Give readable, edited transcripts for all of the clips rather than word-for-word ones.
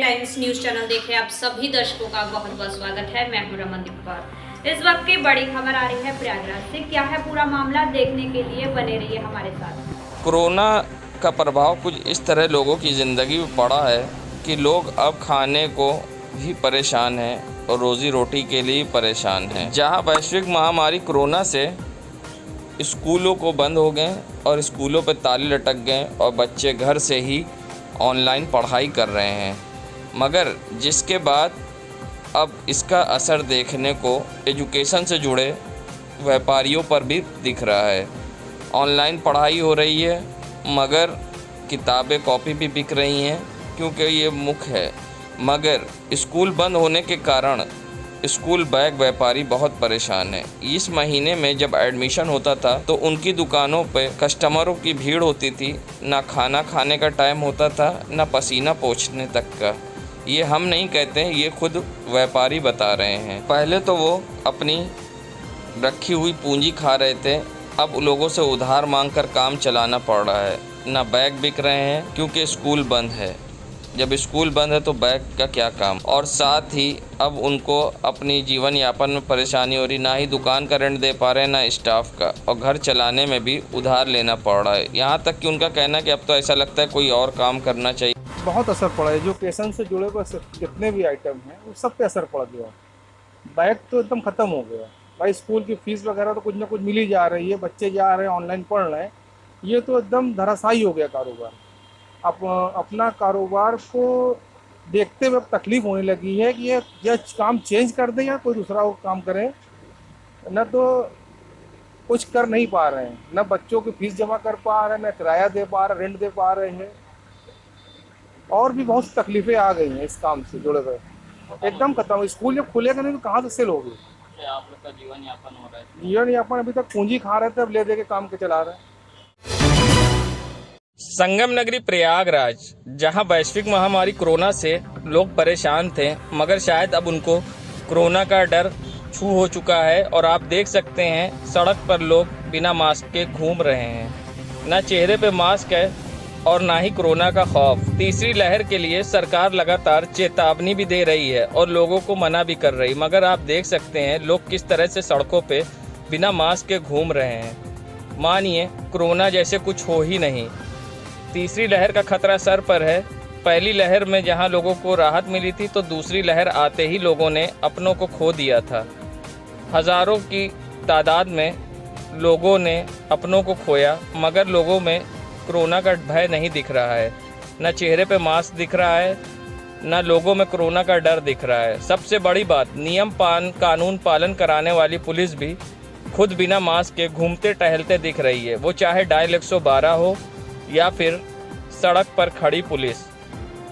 Times news channel देख रहे आप सभी दर्शकों का बहुत बहुत स्वागत है। मैं हूं रमनदीप कौर। इस वक्त की बड़ी खबर आ रही है प्रयागराज से। क्या है पूरा मामला, देखने के लिए बने रहिए हमारे साथ। कोरोना का प्रभाव कुछ इस तरह लोगों की ज़िंदगी में पड़ा है कि लोग अब खाने को भी परेशान हैं और रोज़ी रोटी के लिए परेशान हैं। जहां वैश्विक महामारी कोरोना से स्कूलों को बंद हो गए और स्कूलों पर ताले लटक गए और बच्चे घर से ही ऑनलाइन पढ़ाई कर रहे हैं, मगर जिसके बाद अब इसका असर देखने को एजुकेशन से जुड़े व्यापारियों पर भी दिख रहा है। ऑनलाइन पढ़ाई हो रही है मगर किताबें कॉपी भी बिक रही हैं क्योंकि ये मुख्य है, मगर स्कूल बंद होने के कारण स्कूल बैग व्यापारी बहुत परेशान है। इस महीने में जब एडमिशन होता था तो उनकी दुकानों पे कस्टमरों की भीड़ होती थी, ना खाना खाने का टाइम होता था, ना पसीना पोंछने तक का। ये हम नहीं कहते हैं, ये खुद व्यापारी बता रहे हैं। पहले तो वो अपनी रखी हुई पूंजी खा रहे थे, अब लोगों से उधार मांगकर काम चलाना पड़ रहा है। ना बैग बिक रहे हैं क्योंकि स्कूल बंद है। जब स्कूल बंद है तो बैग का क्या काम, और साथ ही अब उनको अपनी जीवन यापन में परेशानी हो रही, ना ही दुकान का रेंट दे पा रहे हैं, ना स्टाफ का, और घर चलाने में भी उधार लेना पड़ रहा है। यहाँ तक कि उनका कहना है कि अब तो ऐसा लगता है कोई और काम करना चाहिए। बहुत असर पड़ा है। एजुकेशन से जुड़े हुए जितने भी आइटम हैं वो सब पे असर पड़ गया। बैग तो एकदम ख़त्म हो गया भाई। स्कूल की फीस वगैरह तो कुछ ना कुछ मिल ही जा रही है, बच्चे जा रहे हैं, ऑनलाइन पढ़ रहे हैं। ये तो एकदम धराशायी हो गया कारोबार। अपना कारोबार को देखते हुए तकलीफ होने लगी है कि ये काम चेंज कर दें या कोई दूसरा काम करें। न तो कुछ कर नहीं पा रहे हैं, न बच्चों की फीस जमा कर पा रहे हैं, न किराया दे पा रहे, रेंट दे पा रहे हैं, और भी बहुत तकलीफें आ गई हैं इस काम से जुड़े हुए। एकदम खत्म। स्कूल जब खुलेगा नहीं तो कहाँ से सेल होगी। आप लोग का जीवन यापन हो रहा है? जीवन यापन अभी तक पूंजी खा रहे थे, अब ले दे के काम के चला रहे हैं। संगम नगरी प्रयागराज, जहां वैश्विक महामारी कोरोना से लोग परेशान थे, मगर शायद अब उनको कोरोना का डर छू हो चुका है। और आप देख सकते हैं सड़क पर लोग बिना मास्क के घूम रहे हैं। ना चेहरे पे मास्क है और ना ही कोरोना का खौफ। तीसरी लहर के लिए सरकार लगातार चेतावनी भी दे रही है और लोगों को मना भी कर रही, मगर आप देख सकते हैं लोग किस तरह से सड़कों पे बिना मास्क के घूम रहे हैं। मानिए कोरोना जैसे कुछ हो ही नहीं। तीसरी लहर का खतरा सर पर है। पहली लहर में जहां लोगों को राहत मिली थी तो दूसरी लहर आते ही लोगों ने अपनों को खो दिया था। हज़ारों की तादाद में लोगों ने अपनों को खोया, मगर लोगों में कोरोना का भय नहीं दिख रहा है। न चेहरे पे मास्क दिख रहा है, न लोगों में कोरोना का डर दिख रहा है। सबसे बड़ी बात, नियम कानून पालन कराने वाली पुलिस भी खुद बिना मास्क के घूमते टहलते दिख रही है। वो चाहे डायल 112 हो या फिर सड़क पर खड़ी पुलिस,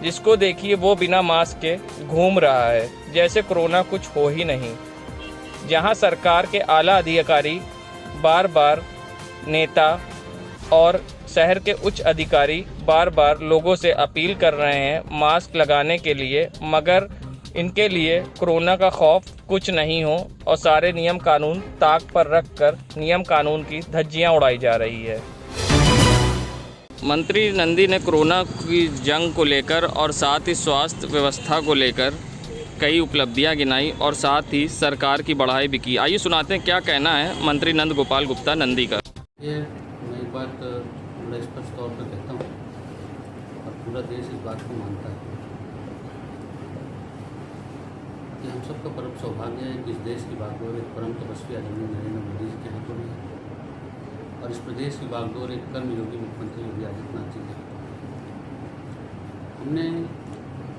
जिसको देखिए वो बिना मास्क के घूम रहा है जैसे कोरोना कुछ हो ही नहीं। जहां सरकार के आला अधिकारी बार बार, नेता और शहर के उच्च अधिकारी बार बार लोगों से अपील कर रहे हैं मास्क लगाने के लिए, मगर इनके लिए कोरोना का खौफ कुछ नहीं हो और सारे नियम कानून ताक पर रखकर नियम कानून की धज्जियां उड़ाई जा रही है। मंत्री नंदी ने कोरोना की जंग को लेकर और साथ ही स्वास्थ्य व्यवस्था को लेकर कई उपलब्धियां गिनाई और साथ ही सरकार की बढ़ाई भी की। आइए सुनाते हैं क्या कहना है मंत्री नंद गोपाल गुप्ता नंदी का। ये मैं एक बात बड़ा स्पष्ट तौर पर कहता हूँ और पूरा देश इस बात को मानता है कि हम सबका परम सौभाग्य है कि इस देश की बागडोर एक परम तपस्वी आदरणीय नरेंद्र मोदी जी के हाथों में है और इस प्रदेश की बागडोर एक कर्मयोगी मुख्यमंत्री योगी आदित्यनाथ जी के हाथों में। हमने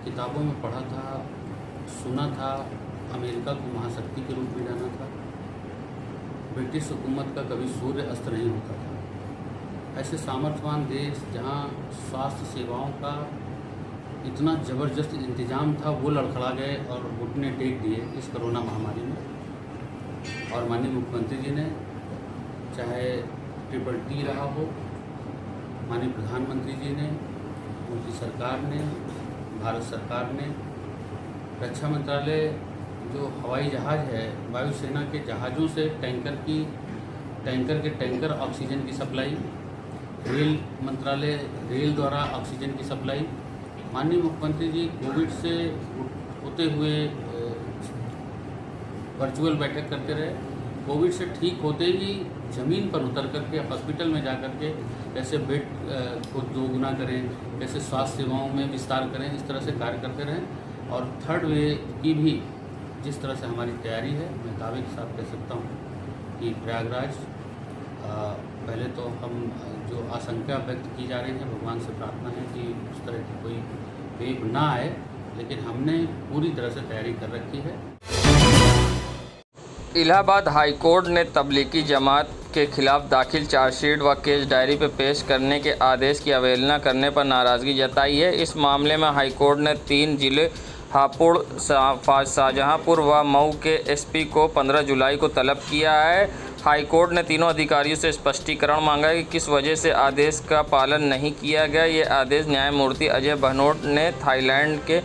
किताबों में पढ़ा था, सुना था, अमेरिका को महाशक्ति के रूप में जाना था। ब्रिटिश हुकूमत का कभी सूर्य अस्त नहीं होता था। ऐसे सामर्थ्यवान देश जहां स्वास्थ्य सेवाओं का इतना ज़बरदस्त इंतजाम था, वो लड़खड़ा गए और घुटने टेक दिए इस कोरोना महामारी में। और माननीय मुख्यमंत्री जी ने, चाहे TTT रहा हो, माननीय प्रधानमंत्री जी ने, उनकी सरकार ने, भारत सरकार ने, रक्षा मंत्रालय जो हवाई जहाज़ है, वायुसेना के जहाज़ों से टैंकर के टैंकर ऑक्सीजन की सप्लाई, रेल मंत्रालय रेल द्वारा ऑक्सीजन की सप्लाई, माननीय मुख्यमंत्री जी कोविड से होते हुए वर्चुअल बैठक करते रहे। कोविड से ठीक होते ही ज़मीन पर उतर करके हॉस्पिटल में जा करके कैसे बेड को दोगुना करें, कैसे स्वास्थ्य सेवाओं में विस्तार करें, इस तरह से कार्य करते रहें। और थर्ड वेव की भी जिस तरह से हमारी तैयारी है, मैं दावे के साथ कह सकता हूँ कि प्रयागराज पहले तो हम जो आशंका व्यक्त की जा रही है, भगवान से प्रार्थना है कि उस तरह की कोई वेव ना आए, लेकिन हमने पूरी तरह से तैयारी कर रखी है। इलाहाबाद हाई कोर्ट ने तबलीगी जमात के खिलाफ दाखिल चार्जशीट व केस डायरी पर पेश करने के आदेश की अवहेलना करने पर नाराज़गी जताई है। इस मामले में हाई कोर्ट ने 3 जिले हापुड़, शाहजहांपुर व मऊ के एसपी को 15 जुलाई को तलब किया है। हाई कोर्ट ने तीनों अधिकारियों से स्पष्टीकरण मांगा है कि किस वजह से आदेश का पालन नहीं किया गया। ये आदेश न्यायमूर्ति अजय भनोट ने थाईलैंड के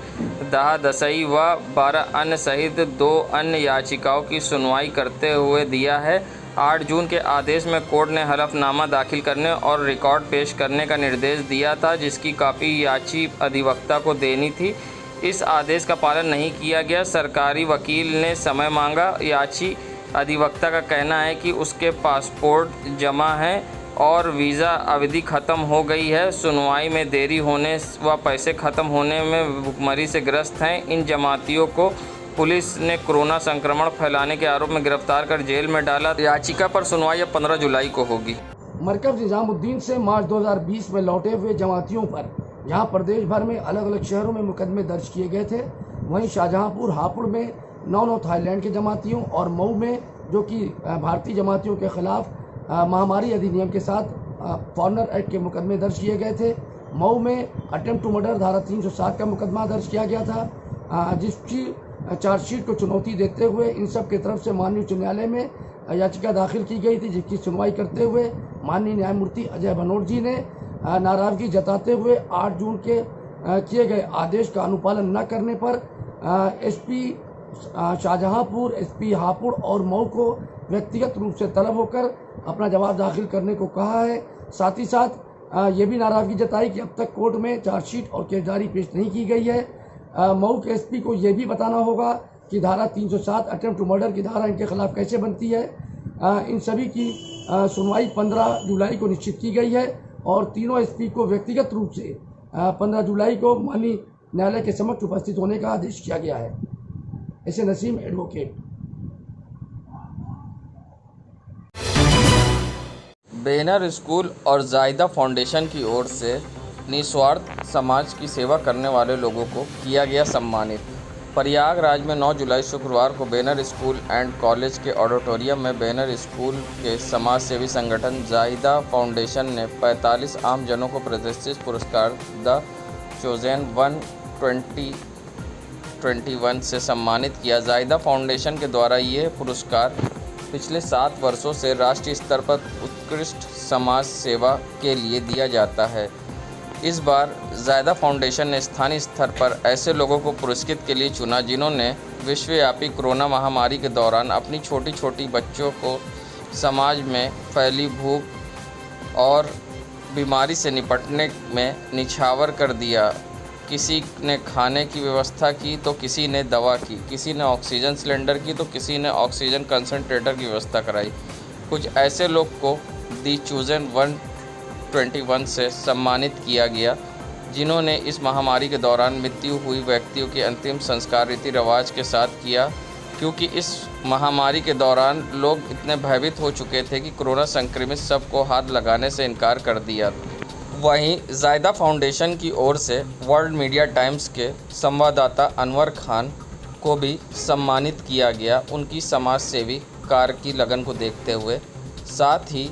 दाहा दसई व 12 अन्य सहित 2 अन्य याचिकाओं की सुनवाई करते हुए दिया है। 8 जून के आदेश में कोर्ट ने हलफनामा दाखिल करने और रिकॉर्ड पेश करने का निर्देश दिया था, जिसकी कॉपी याची अधिवक्ता को देनी थी। इस आदेश का पालन नहीं किया गया। सरकारी वकील ने समय मांगा। याची अधिवक्ता का कहना है कि उसके पासपोर्ट जमा है और वीज़ा अवधि ख़त्म हो गई है। सुनवाई में देरी होने व पैसे ख़त्म होने में भुखमरी से ग्रस्त हैं। इन जमातियों को पुलिस ने कोरोना संक्रमण फैलाने के आरोप में गिरफ्तार कर जेल में डाला। याचिका पर सुनवाई अब 15 जुलाई को होगी। मरकज़ निज़ामुद्दीन से मार्च 2020 में लौटे हुए जमातियों पर जहां प्रदेश भर में अलग अलग शहरों में मुकदमे दर्ज किए गए थे, वहीं शाहजहांपुर, हापुड़ में 9 थाईलैंड के जमातियों और मऊ में जो कि भारतीय जमातियों के खिलाफ महामारी अधिनियम के साथ फॉरेनर एक्ट के मुकदमे दर्ज किए गए थे। मऊ में अटेम्प्ट टू मर्डर धारा 307 का मुकदमा दर्ज किया गया था, जिसकी चार्जशीट को चुनौती देते हुए इन सब की तरफ से माननीय उच्च न्यायालय में याचिका दाखिल की गई थी, जिसकी सुनवाई करते हुए माननीय न्यायमूर्ति अजय भनोट जी ने नाराज़गी जताते हुए 8 जून के किए गए आदेश का अनुपालन न करने पर एसपी शाहजहांपुर, एसपी हापुड़ और मऊ को व्यक्तिगत रूप से तलब होकर अपना जवाब दाखिल करने को कहा है। साथ ही साथ ये भी नाराज़गी जताई कि अब तक कोर्ट में चार्जशीट और केस डायरी पेश नहीं की गई है। मऊ के एसपी को ये भी बताना होगा कि धारा 307 अटेम्प्ट टू मर्डर की धारा इनके खिलाफ कैसे बनती है। इन सभी की सुनवाई 15 जुलाई को निश्चित की गई है और तीनों एसपी को व्यक्तिगत रूप से 15 जुलाई को माननीय न्यायालय के समक्ष उपस्थित होने का आदेश किया गया है। ऐसे नसीम एडवोकेट। बैनर स्कूल और जायदा फाउंडेशन की ओर से निस्वार्थ समाज की सेवा करने वाले लोगों को किया गया सम्मानित। प्रयागराज में 9 जुलाई शुक्रवार को बैनर स्कूल एंड कॉलेज के ऑडिटोरियम में बैनर स्कूल के समाज सेवी संगठन जायदा फाउंडेशन ने 45 आम जनों को प्रतिष्ठित पुरस्कार द चोजन 1 2021 से सम्मानित किया। जायदा फाउंडेशन के द्वारा ये पुरस्कार पिछले 7 वर्षों से राष्ट्रीय स्तर पर उत्कृष्ट समाज सेवा के लिए दिया जाता है। इस बार जायदा फाउंडेशन ने स्थानीय स्तर पर ऐसे लोगों को पुरस्कृत के लिए चुना जिन्होंने विश्वव्यापी कोरोना महामारी के दौरान अपनी छोटी छोटी बच्चों को समाज में फैली भूख और बीमारी से निपटने में निछावर कर दिया। किसी ने खाने की व्यवस्था की तो किसी ने दवा की, किसी ने ऑक्सीजन सिलेंडर की तो किसी ने ऑक्सीजन कंसंट्रेटर की व्यवस्था कराई। कुछ ऐसे लोग को दी चूजन 121 से सम्मानित किया गया जिन्होंने इस महामारी के दौरान मृत्यु हुई व्यक्तियों के अंतिम संस्कार रीति रिवाज के साथ किया, क्योंकि इस महामारी के दौरान लोग इतने भयभीत हो चुके थे कि कोरोना संक्रमित सबको हाथ लगाने से इनकार कर दिया। वहीं जायदा फाउंडेशन की ओर से वर्ल्ड मीडिया टाइम्स के संवाददाता अनवर खान को भी सम्मानित किया गया उनकी समाज सेवी कार्य की लगन को देखते हुए। साथ ही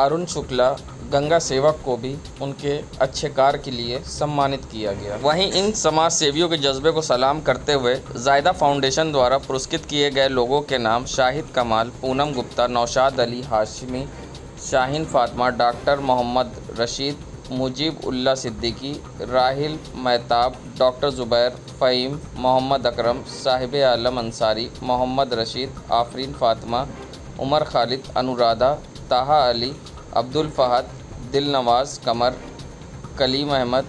अरुण शुक्ला गंगा सेवक को भी उनके अच्छे कार्य के लिए सम्मानित किया गया। वहीं इन समाज सेवियों के जज्बे को सलाम करते हुए जायदा फाउंडेशन द्वारा पुरस्कृत किए गए लोगों के नाम Shahid Kamal, Poonam Gupta, Naushad Ali Hashmi, Shaheen Fatima, doctor Mohammad Rashid, Mujeeb Ulla Siddiqui, Rahil Mehtab, doctor Zubair, Faheem, Mohammad Akram, Sahib Alam Ansari, Mohammad Rashid, Afreen Fatima, Umar Khalid, Anuradha, Taha Ali, Abdul Fahad, Dil Nawaz, Qamar, Kaleem Ahmed,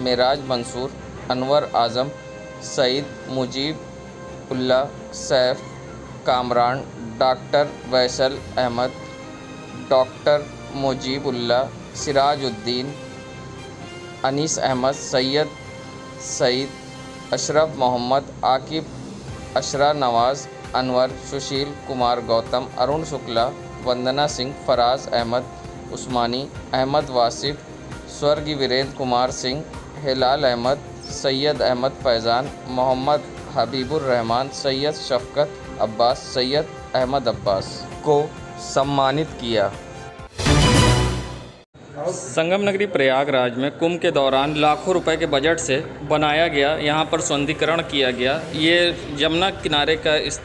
Meraj Mansoor, Anwar Azam, Saeed Mujeeb Ulla, Saif Kamran, doctor Waisal Ahmed, doctor Mujeeb Ulla, Sirajuddin, Anees Ahmed, Syed Saeed, Ashraf Mohammad, Aqib, Ashra Nawaz, Anwar, Sushil Kumar Gautam, Arun Shukla, वंदना सिंह, फराज अहमद उस्मानी, अहमद वासिफ, स्वर्गीय वीरेंद्र कुमार सिंह, हिलाल अहमद, सैयद अहमद फैज़ान, मोहम्मद हबीबुर रहमान, सैयद शफ़क़त अब्बास, सैयद अहमद अब्बास को सम्मानित किया। संगम नगरी प्रयागराज में कुंभ के दौरान लाखों रुपए के बजट से बनाया गया यहाँ पर सौंदर्यीकरण किया गया। ये यमुना किनारे का इस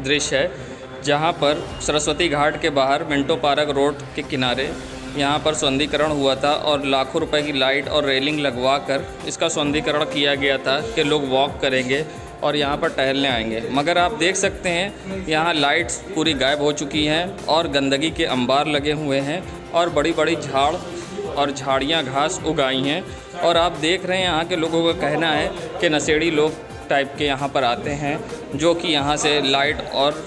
दृश्य है जहाँ पर सरस्वती घाट के बाहर मिंटो पार्क रोड के किनारे यहाँ पर सौंदर्यीकरण हुआ था और लाखों रुपए की लाइट और रेलिंग लगवा कर इसका सौंदर्यीकरण किया गया था कि लोग वॉक करेंगे और यहाँ पर टहलने आएंगे। मगर आप देख सकते हैं यहाँ लाइट्स पूरी गायब हो चुकी हैं और गंदगी के अंबार लगे हुए हैं और बड़ी बड़ी झाड़ और झाड़ियाँ घास उगाई हैं। और आप देख रहे हैं यहाँ के लोगों का कहना है कि नशेड़ी लोग टाइप के यहाँ पर आते हैं जो कि यहाँ से लाइट और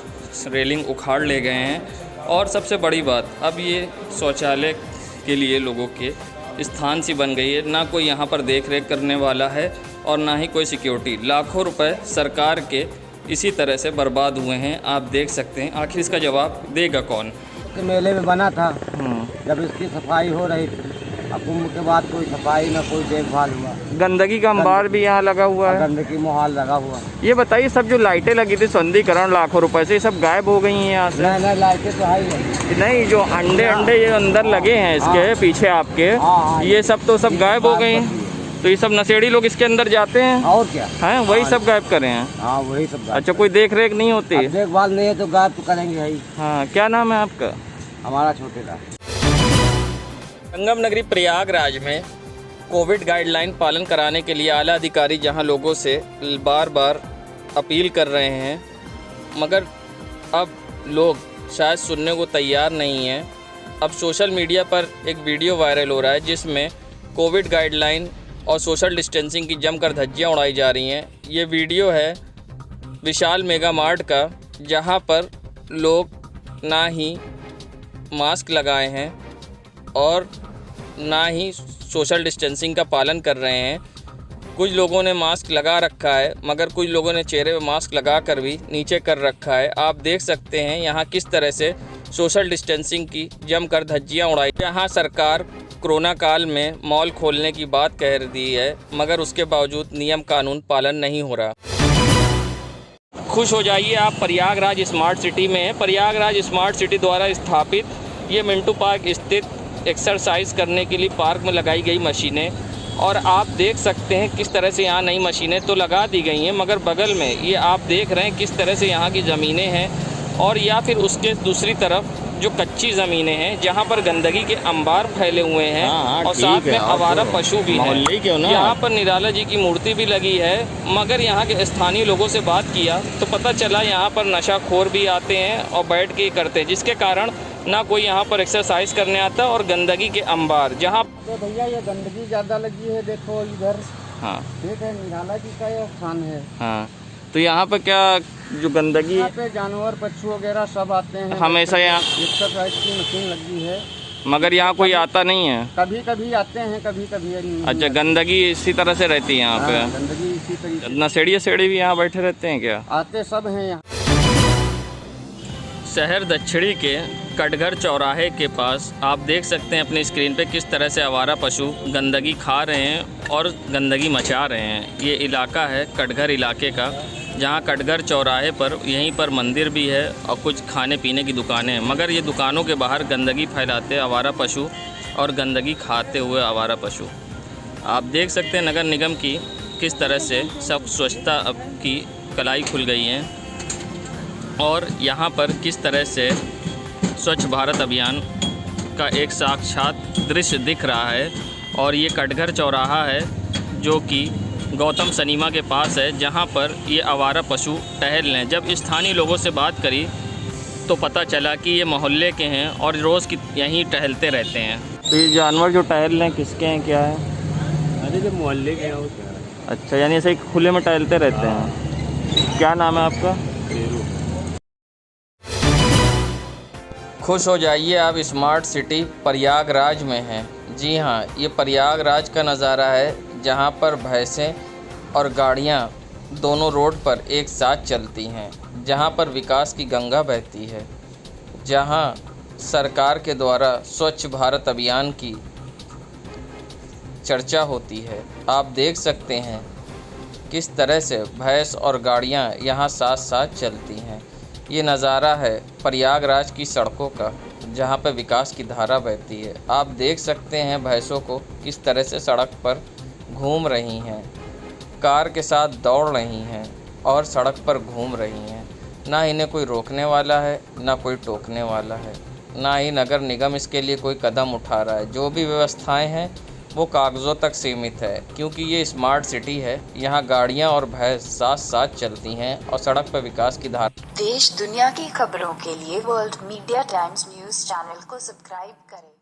रेलिंग उखाड़ ले गए हैं। और सबसे बड़ी बात, अब ये शौचालय के लिए लोगों के स्थान सी बन गई है। ना कोई यहाँ पर देख रेख करने वाला है और ना ही कोई सिक्योरिटी। लाखों रुपए सरकार के इसी तरह से बर्बाद हुए हैं। आप देख सकते हैं, आखिर इसका जवाब देगा कौन? के मेले में बना था जब इसकी सफाई हो रही थी, अब कुंभ के बाद कोई सफाई ना कोई देखभाल हुआ। गंदगी का अंबार भी यहाँ लगा हुआ है, गंदगी मोहाल लगा हुआ। ये बताइए, सब जो लाइटें लगी थी सौंदर्यीकरण लाखों रुपए से, ये सब गायब हो गई हैं यहाँ से? नहीं लाइटें तो है ही नहीं, जो अंडे ये अंदर लगे हैं इसके पीछे आपके, ये सब तो सब गायब हो गए हैं। तो ये सब नशेड़ी लोग इसके अंदर जाते हैं और क्या हैं, वही सब गायब करे हैं। हाँ वही सब गायब। अच्छा, कोई देख रेख नहीं होती? देखभाल नहीं है तो गायब तो करेंगे ही। हाँ, क्या नाम है आपका? हमारा छोटे का। संगम नगरी प्रयागराज में कोविड गाइडलाइन पालन कराने के लिए आला अधिकारी जहां लोगों से बार बार अपील कर रहे हैं, मगर अब लोग शायद सुनने को तैयार नहीं हैं। अब सोशल मीडिया पर एक वीडियो वायरल हो रहा है जिसमें कोविड गाइडलाइन और सोशल डिस्टेंसिंग की जमकर धज्जियां उड़ाई जा रही हैं। ये वीडियो है विशाल मेगा मार्ट का, जहां पर लोग ना ही मास्क लगाए हैं और ना ही सोशल डिस्टेंसिंग का पालन कर रहे हैं। कुछ लोगों ने मास्क लगा रखा है मगर कुछ लोगों ने चेहरे पे मास्क लगा कर भी नीचे कर रखा है। आप देख सकते हैं यहाँ किस तरह से सोशल डिस्टेंसिंग की जमकर धज्जियाँ उड़ाई। यहाँ सरकार कोरोना काल में मॉल खोलने की बात कह दी है मगर उसके बावजूद नियम कानून पालन नहीं हो रहा। खुश हो जाइए, आप प्रयागराज स्मार्ट सिटी में हैं। प्रयागराज स्मार्ट सिटी द्वारा स्थापित ये मिंटो पार्क स्थित एक्सरसाइज करने के लिए पार्क में लगाई गई मशीनें, और आप देख सकते हैं किस तरह से यहाँ नई मशीनें तो लगा दी गई हैं मगर बगल में ये आप देख रहे हैं किस तरह से यहाँ की ज़मीनें हैं, और या फिर उसके दूसरी तरफ जो कच्ची ज़मीनें हैं जहाँ पर गंदगी के अंबार फैले हुए हैं। और साथ में आवारा पशु भी हैं। यहाँ पर निराला जी की मूर्ति भी लगी है मगर यहाँ के स्थानीय लोगों से बात किया तो पता चला यहाँ पर नशाखोर भी आते हैं और बैठ के करते हैं, जिसके कारण ना कोई यहाँ पर एक्सरसाइज करने आता और गंदगी के अंबार जहाँ। तो भैया ये गंदगी ज़्यादा लगी है, देखो इधर। हाँ ठीक है, निराला जी का ये स्थान है। हाँ, तो यहाँ पर क्या जो गंदगी, यहाँ पे जानवर पक्षी वगैरह सब आते हैं हमेशा यहाँ एक्सरसाइज की मशीन लगी है मगर यहाँ कोई आता नहीं है। कभी कभी आते हैं, कभी कभी नहीं। अच्छा, गंदगी इसी तरह से रहती है यहाँ पे? गंदगी इसी तरीके नशेड़ी सेड़ी भी यहाँ बैठे रहते हैं क्या? आते सब हैं यहाँ। शहर दक्षिणी के कटघर चौराहे के पास आप देख सकते हैं अपनी स्क्रीन पे किस तरह से आवारा पशु गंदगी खा रहे हैं और गंदगी मचा रहे हैं। ये इलाका है कटघर इलाके का, जहाँ कटघर चौराहे पर यहीं पर मंदिर भी है और कुछ खाने पीने की दुकानें हैं, मगर ये दुकानों के बाहर गंदगी फैलाते आवारा पशु और गंदगी खाते हुए आवारा पशु। आप देख सकते हैं नगर निगम की किस तरह से सब स्वच्छता की कलाई खुल गई है और यहाँ पर किस तरह से स्वच्छ भारत अभियान का एक साक्षात दृश्य दिख रहा है। और ये कटघर चौराहा है जो कि गौतम सिनेमा के पास है, जहाँ पर ये आवारा पशु टहल रहे हैं। जब स्थानीय लोगों से बात करी तो पता चला कि ये मोहल्ले के हैं और रोज़ की यहीं टहलते रहते हैं। तो ये जानवर जो टहल रहे हैं किसके हैं, क्या है? अरे जब मोहल्ले के हैं और क्या है। अच्छा, यानी ऐसे ही खुले में टहलते रहते हैं। क्या नाम है आपका? शेरू। खुश हो जाइए, आप स्मार्ट सिटी प्रयागराज में हैं। जी हाँ, ये प्रयागराज का नज़ारा है जहाँ पर भैंसें और गाड़ियाँ दोनों रोड पर एक साथ चलती हैं, जहाँ पर विकास की गंगा बहती है, जहाँ सरकार के द्वारा स्वच्छ भारत अभियान की चर्चा होती है। आप देख सकते हैं किस तरह से भैंस और गाड़ियाँ यहाँ साथ साथ चलती हैं। ये नज़ारा है प्रयागराज की सड़कों का, जहाँ पर विकास की धारा बहती है। आप देख सकते हैं भैंसों को किस तरह से सड़क पर घूम रही हैं, कार के साथ दौड़ रही हैं और सड़क पर घूम रही हैं। ना इन्हें कोई रोकने वाला है, ना कोई टोकने वाला है, ना ही नगर निगम इसके लिए कोई कदम उठा रहा है। जो भी व्यवस्थाएं हैं वो कागज़ों तक सीमित है, क्योंकि ये स्मार्ट सिटी है। यहाँ गाड़ियाँ और भैंस साथ साथ चलती हैं और सड़क पर विकास की धारा। देश दुनिया की खबरों के लिए world media times news channel को सब्सक्राइब करें।